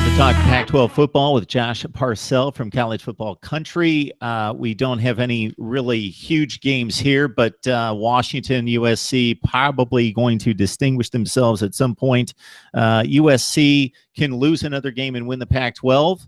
Time to talk Pac-12 football with Josh Parcell from College Football Country. We don't have any really huge games here, but Washington, USC probably going to distinguish themselves at some point. USC can lose another game and win the Pac-12.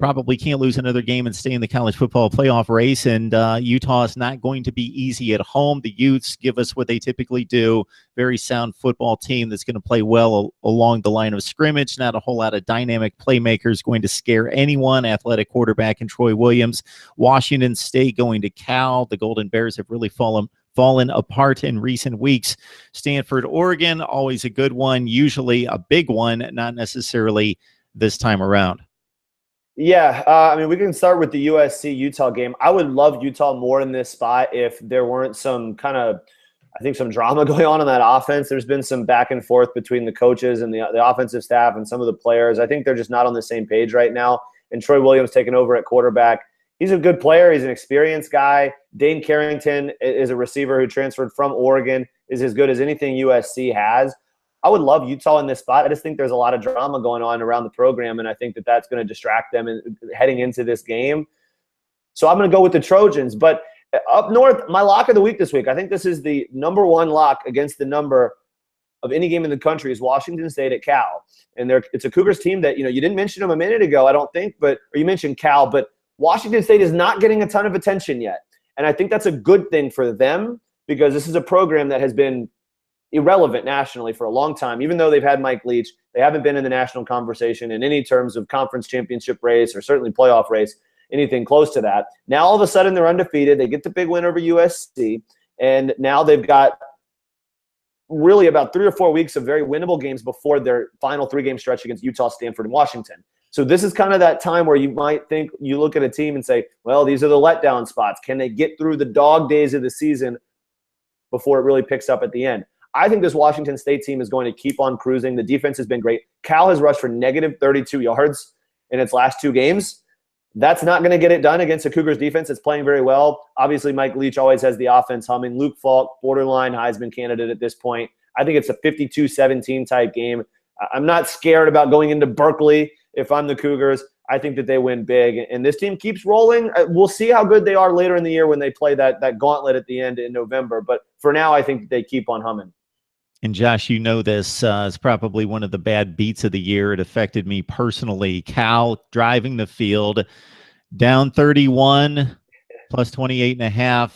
Probably can't lose another game and stay in the college football playoff race. And Utah is not going to be easy at home. The Utes give us what they typically do. Very sound football team that's going to play well along the line of scrimmage. Not a whole lot of dynamic playmakers going to scare anyone. Athletic quarterback in Troy Williams. Washington State going to Cal. The Golden Bears have really fallen apart in recent weeks. Stanford, Oregon, always a good one. Usually a big one, not necessarily this time around. Yeah, I mean, we can start with the USC-Utah game. I would love Utah more in this spot if there weren't some kind of, I think, some drama going on in that offense. There's been some back and forth between the coaches and the offensive staff and some of the players. I think they're just not on the same page right now. And Troy Williams taking over at quarterback. He's a good player. He's an experienced guy. Dane Carrington is a receiver who transferred from Oregon, is as good as anything USC has. I would love Utah in this spot. I just think there's a lot of drama going on around the program, and I think that that's going to distract them heading into this game. So I'm going to go with the Trojans. But up north, my lock of the week this week, I think this is the number one lock against the number of any game in the country, is Washington State at Cal. And it's a Cougars team that, you didn't mention them a minute ago, I don't think, or you mentioned Cal, but Washington State is not getting a ton of attention yet. And I think that's a good thing for them, because this is a program that has been irrelevant nationally for a long time. Even though they've had Mike Leach, they haven't been in the national conversation in any terms of conference championship race or certainly playoff race, anything close to that. Now all of a sudden they're undefeated. They get the big win over USC, and now they've got really about 3 or 4 weeks of very winnable games before their final 3-game stretch against Utah, Stanford, and Washington. So this is kind of that time where you might think, you look at a team and say, well, these are the letdown spots. Can they get through the dog days of the season before it really picks up at the end? I think this Washington State team is going to keep on cruising. The defense has been great. Cal has rushed for negative 32 yards in its last 2 games. That's not going to get it done against a Cougars defense that's playing very well. Obviously, Mike Leach always has the offense humming. Luke Falk, borderline Heisman candidate at this point. I think it's a 52-17 type game. I'm not scared about going into Berkeley if I'm the Cougars. I think that they win big, and this team keeps rolling. We'll see how good they are later in the year when they play that gauntlet at the end in November. But for now, I think they keep on humming. And Josh, this is probably one of the bad beats of the year. It affected me personally. Cal driving the field, down 31, plus 28.5.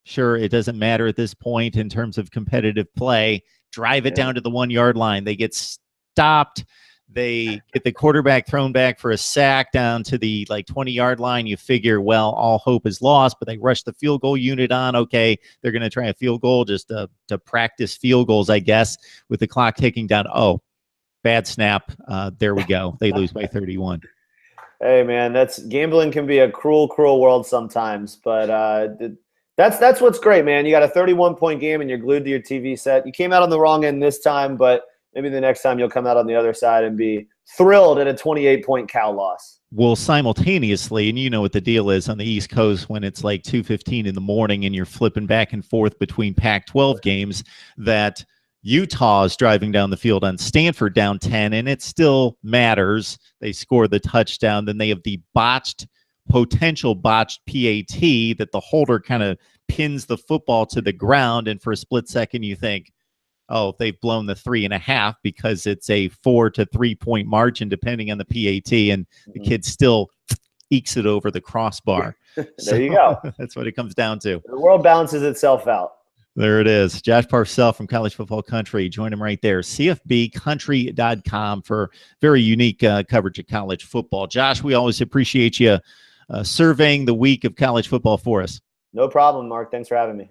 Sure, it doesn't matter at this point in terms of competitive play. Drive it down to the 1-yard line. They get stopped. They get the quarterback thrown back for a sack down to the 20-yard line. You figure, well, all hope is lost, but they rush the field goal unit on. Okay, they're going to try a field goal just to practice field goals, I guess, with the clock ticking down. Oh, bad snap. There we go. They lose by 31. Hey, man, gambling can be a cruel, cruel world sometimes, but that's what's great, man. You got a 31-point game and you're glued to your TV set. You came out on the wrong end this time, but maybe the next time you'll come out on the other side and be thrilled at a 28-point Cal loss. Well, simultaneously, and you know what the deal is on the East Coast when it's like 2:15 in the morning and you're flipping back and forth between Pac-12 games, that Utah is driving down the field on Stanford down 10, and it still matters. They score the touchdown. Then they have the potential botched PAT that the holder kind of pins the football to the ground, and for a split second you think, oh, they've blown the 3.5 because it's a 4 to 3 point margin depending on the PAT, and the kid still ekes it over the crossbar. There you go. That's what it comes down to. The world balances itself out. There it is. Josh Parcell from College Football Country. Join him right there. CFBcountry.com for very unique coverage of college football. Josh, we always appreciate you surveying the week of college football for us. No problem, Mark. Thanks for having me.